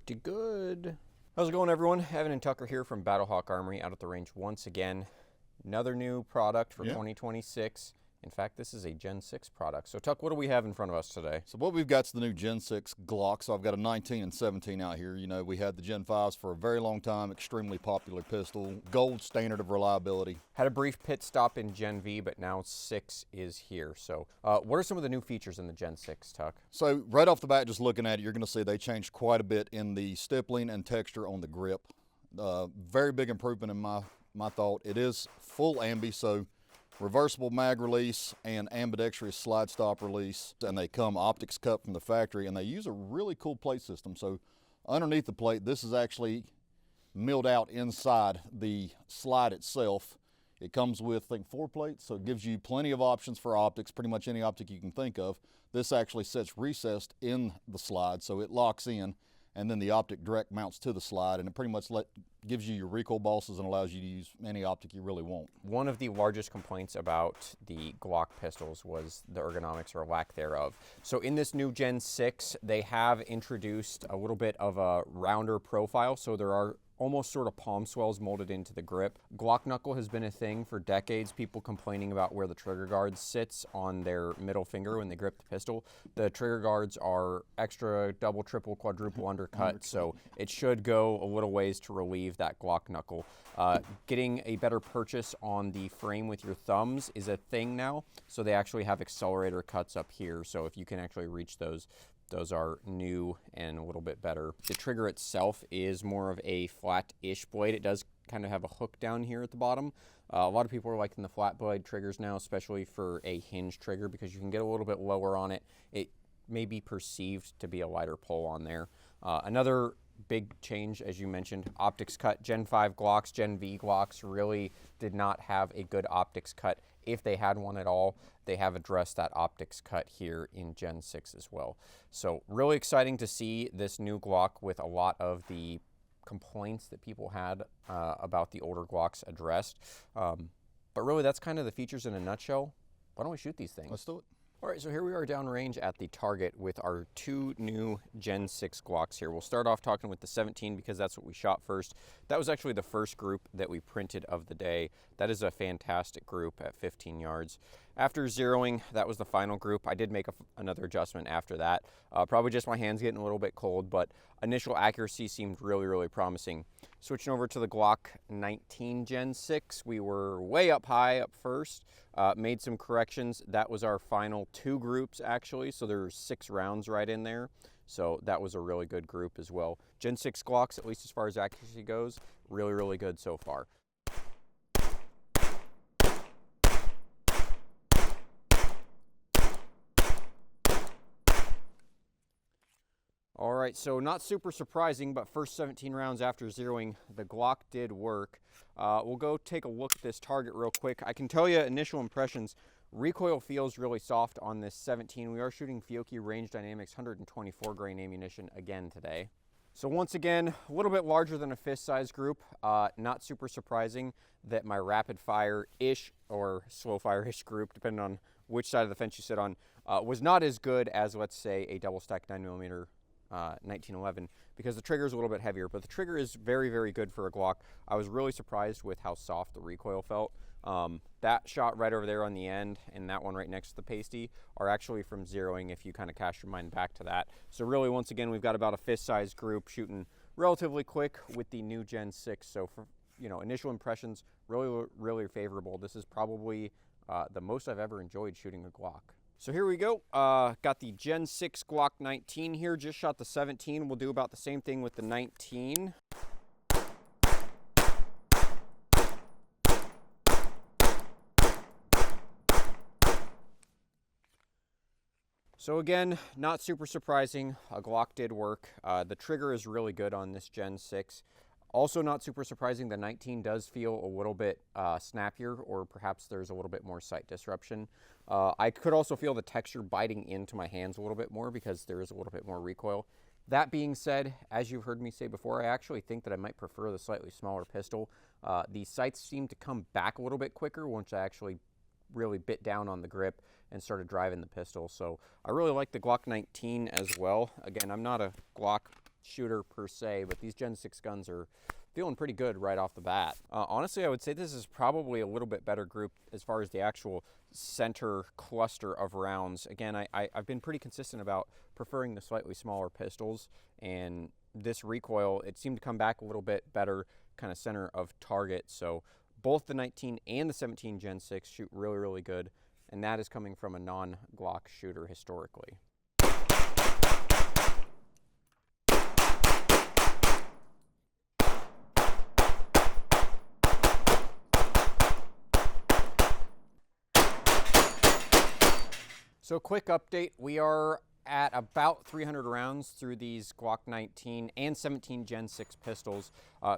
Pretty good. How's it going, everyone? Evan and Tucker here from Battlehawk Armory out at the range once again. Another new product for 2026. In fact, this is a Gen 6 product. So, Tuck, what do we have in front of us today? So what we've got is the new Gen 6 Glocks. So I've got a 19 and 17 out here. You know, we had the Gen 5s for a very long time, extremely popular pistol, gold standard of reliability. Had a brief pit stop in Gen V, but now 6 is here. So what are some of the new features in the Gen 6, Tuck? So right off the bat, just looking at it, you're going to see they changed quite a bit in the stippling and texture on the grip. Very big improvement in my thought. It is full ambi, so reversible mag release and ambidextrous slide stop release, and they come optics cut from the factory, and they use a really cool plate system. So underneath the plate, this is actually milled out inside the slide itself. It comes with, I think, 4 plates, so it gives you plenty of options for optics, pretty much any optic you can think of. This actually sits recessed in the slide, so it locks in, and then the optic direct mounts to the slide, and it pretty much gives you your recoil bosses and allows you to use any optic you really want. One of the largest complaints about the Glock pistols was the ergonomics or lack thereof. So in this new Gen 6, they have introduced a little bit of a rounder profile, so there are almost sort of palm swells molded into the grip. Glock knuckle has been a thing for decades, people complaining about where the trigger guard sits on their middle finger when they grip the pistol. The trigger guards are extra, double, triple, quadruple undercut, so it should go a little ways to relieve that Glock knuckle. Getting a better purchase on the frame with your thumbs is a thing now, so they actually have accelerator cuts up here, so if you can actually reach those are new and a little bit better. The trigger itself is more of a flat-ish blade. It does kind of have a hook down here at the bottom. A lot of people are liking the flat blade triggers now, especially for a hinge trigger, because you can get a little bit lower on it. It may be perceived to be a lighter pull on there. Another big change, as you mentioned, optics cut. Gen 5 Glocks, Gen V Glocks really did not have a good optics cut. If they had one at all, they have addressed that optics cut here in Gen 6 as well. So really exciting to see this new Glock with a lot of the complaints that people had about the older Glocks addressed. But really, that's kind of the features in a nutshell. Why don't we shoot these things? Let's do it. All right, so here we are downrange at the target with our 2 new Gen 6 Glocks here. We'll start off talking with the 17 because that's what we shot first. That was actually the first group that we printed of the day. That is a fantastic group at 15 yards. After zeroing, that was the final group. I did make another adjustment after that. Probably just my hands getting a little bit cold, but initial accuracy seemed really, really promising. Switching over to the Glock 19 Gen 6, we were way up high up first. Made some corrections. That was our final 2 groups, actually, so there's 6 rounds right in there. So that was a really good group as well. Gen 6 Glocks, at least as far as accuracy goes, really, really good so far. All right, so not super surprising, but first 17 rounds after zeroing, the Glock did work. We'll go take a look at this target real quick. I can tell you initial impressions, recoil feels really soft on this 17. We are shooting Fiocchi Range Dynamics 124 grain ammunition again today. So once again, a little bit larger than a fist size group. Not super surprising that my rapid fire-ish or slow fire-ish group, depending on which side of the fence you sit on, was not as good as, let's say, a double stack 9mm 1911, because the trigger is a little bit heavier, but the trigger is very, very good for a Glock. I was really surprised with how soft the recoil felt. That shot right over there on the end and that one right next to the pasty are actually from zeroing, if you kind of cast your mind back to that. So really, once again, we've got about a fist-sized group shooting relatively quick with the new Gen 6. So for, you know, initial impressions, really, really favorable. This is probably the most I've ever enjoyed shooting a Glock. So here we go. Got the Gen 6 Glock 19 here. Just shot the 17. We'll do about the same thing with the 19. So again, not super surprising. A Glock did work. The trigger is really good on this Gen 6. Also not super surprising, the 19 does feel a little bit snappier, or perhaps there's a little bit more sight disruption. I could also feel the texture biting into my hands a little bit more because there is a little bit more recoil. That being said, as you've heard me say before, I actually think that I might prefer the slightly smaller pistol. The sights seem to come back a little bit quicker once I actually really bit down on the grip and started driving the pistol. So I really like the Glock 19 as well. Again, I'm not a Glock shooter per se, but these Gen 6 guns are feeling pretty good right off the bat. Honestly, I would say this is probably a little bit better group as far as the actual center cluster of rounds. Again, I've been pretty consistent about preferring the slightly smaller pistols, and this recoil, it seemed to come back a little bit better kind of center of target. So both the 19 and the 17 Gen 6 shoot really, really good, and that is coming from a non-Glock shooter historically. So quick update, we are at about 300 rounds through these Glock 19 and 17 Gen 6 pistols.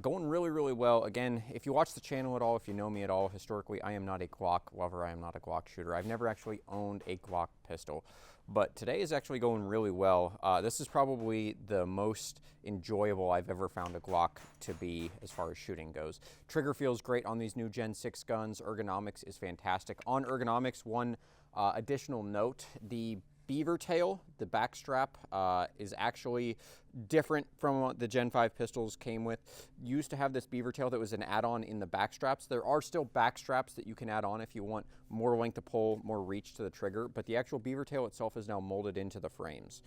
Going really, really well. Again, if you watch the channel at all, if you know me at all, historically, I am not a Glock lover. I am not a Glock shooter. I've never actually owned a Glock pistol, but today is actually going really well. This is probably the most enjoyable I've ever found a Glock to be as far as shooting goes. Trigger feels great on these new Gen 6 guns. Ergonomics is fantastic. On ergonomics, one additional note, the beaver tail, the back strap, is actually different from what the Gen 5 pistols came with. Used to have this beaver tail that was an add-on in the back straps. There are still back straps that you can add on if you want more length to pull, more reach to the trigger, but the actual beaver tail itself is now molded into the frames.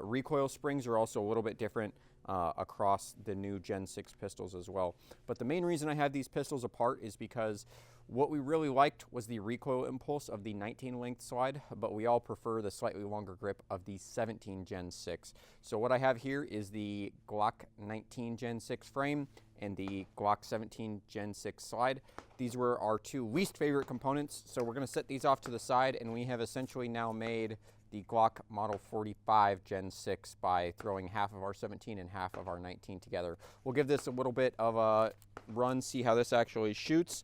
Recoil springs are also a little bit different across the new Gen 6 pistols as well. But the main reason I have these pistols apart is because what we really liked was the recoil impulse of the 19 length slide, but we all prefer the slightly longer grip of the 17 Gen 6. So what I have here is the Glock 19 Gen 6 frame and the Glock 17 Gen 6 slide. These were our two least favorite components, so we're going to set these off to the side, and we have essentially now made the Glock Model 45 Gen 6 by throwing half of our 17 and half of our 19 together. We'll give this a little bit of a run, see how this actually shoots.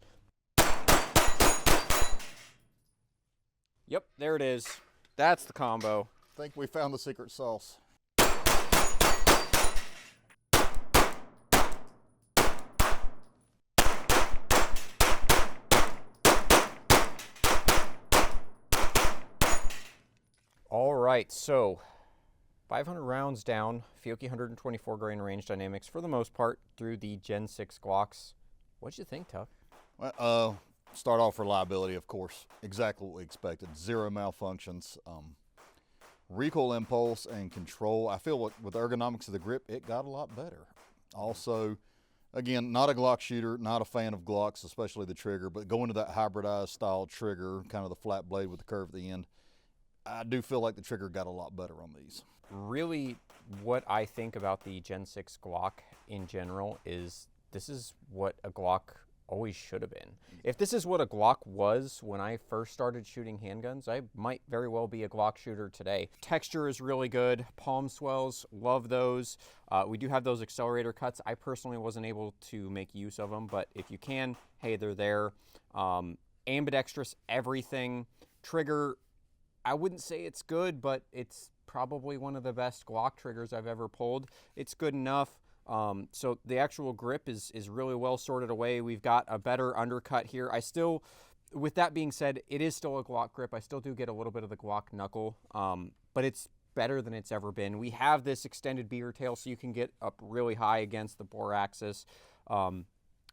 Yep, there it is. That's the combo. I think we found the secret sauce. All right, so 500 rounds down, Fiocchi 124 grain range dynamics for the most part through the Gen 6 Glocks. What'd you think, Tuck? Well, start off reliability, of course. Exactly what we expected. Zero malfunctions. Recoil impulse and control. I feel with ergonomics of the grip, it got a lot better. Also, again, not a Glock shooter, not a fan of Glocks, especially the trigger, but going to that hybridized style trigger, kind of the flat blade with the curve at the end, I do feel like the trigger got a lot better on these. Really, what I think about the Gen 6 Glock in general is this is what a Glock always should have been. If this is what a Glock was when I first started shooting handguns, I might very well be a Glock shooter today. Texture is really good. Palm swells, love those. We do have those accelerator cuts. I personally wasn't able to make use of them, but if you can, hey, they're there. Ambidextrous everything. Trigger, I wouldn't say it's good, but it's probably one of the best Glock triggers I've ever pulled. It's good enough. So the actual grip is really well sorted away. We've got a better undercut here. I still, with that being said, it is still a Glock grip. I still do get a little bit of the Glock knuckle, but it's better than it's ever been. We have this extended beaver tail so you can get up really high against the bore axis.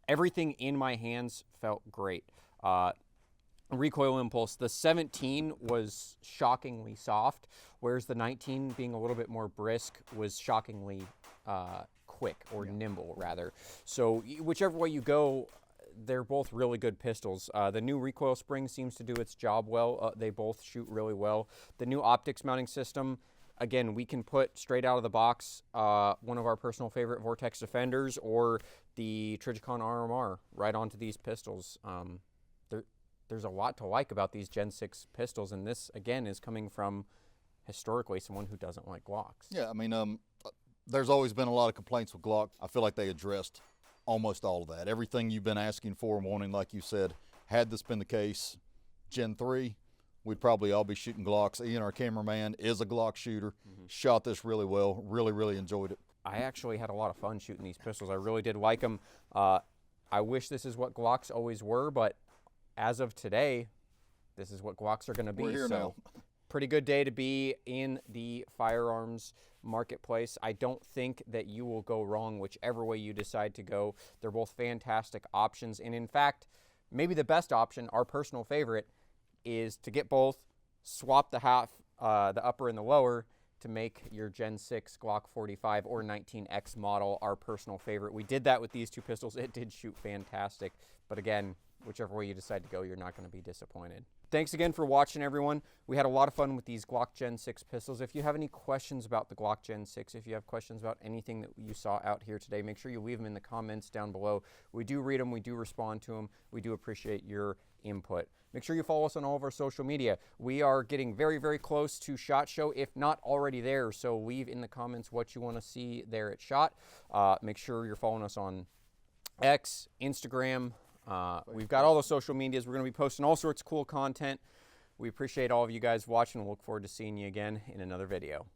Everything in my hands felt great. Recoil impulse, the 17 was shockingly soft, whereas the 19, being a little bit more brisk, was shockingly quick, or nimble rather. So whichever way you go, they're both really good pistols. The new recoil spring seems to do its job well. They both shoot really well. The new optics mounting system, again, we can put straight out of the box one of our personal favorite Vortex Defenders or the Trijicon RMR right onto these pistols. There's a lot to like about these Gen 6 pistols, and this, again, is coming from historically someone who doesn't like Glocks. Yeah, I mean, there's always been a lot of complaints with Glock. I feel like they addressed almost all of that. Everything you've been asking for and wanting, like you said, had this been the case, Gen 3, we'd probably all be shooting Glocks. Ian, our cameraman, is a Glock shooter, shot this really well, really enjoyed it. I actually had a lot of fun shooting these pistols. I really did like them. I wish this is what Glocks always were, but as of today, this is what Glocks are going to be. We're here now. pretty good day to be in the firearms marketplace. I don't think that you will go wrong whichever way you decide to go. They're both fantastic options. And in fact, maybe the best option, our personal favorite, is to get both, swap the upper and the lower to make your Gen 6 Glock 45 or 19X model our personal favorite. We did that with these two pistols. It did shoot fantastic. But again, whichever way you decide to go, you're not going to be disappointed. Thanks again for watching, everyone. We had a lot of fun with these Glock Gen 6 pistols. If you have any questions about the Glock Gen 6, if you have questions about anything that you saw out here today, make sure you leave them in the comments down below. We do read them. We do respond to them. We do appreciate your input. Make sure you follow us on all of our social media. We are getting very, very close to SHOT Show, if not already there. So leave in the comments what you want to see there at SHOT. Make sure you're following us on X, Instagram. We've got all the social medias. We're going to be posting all sorts of cool content. We appreciate all of you guys watching and look forward to seeing you again in another video.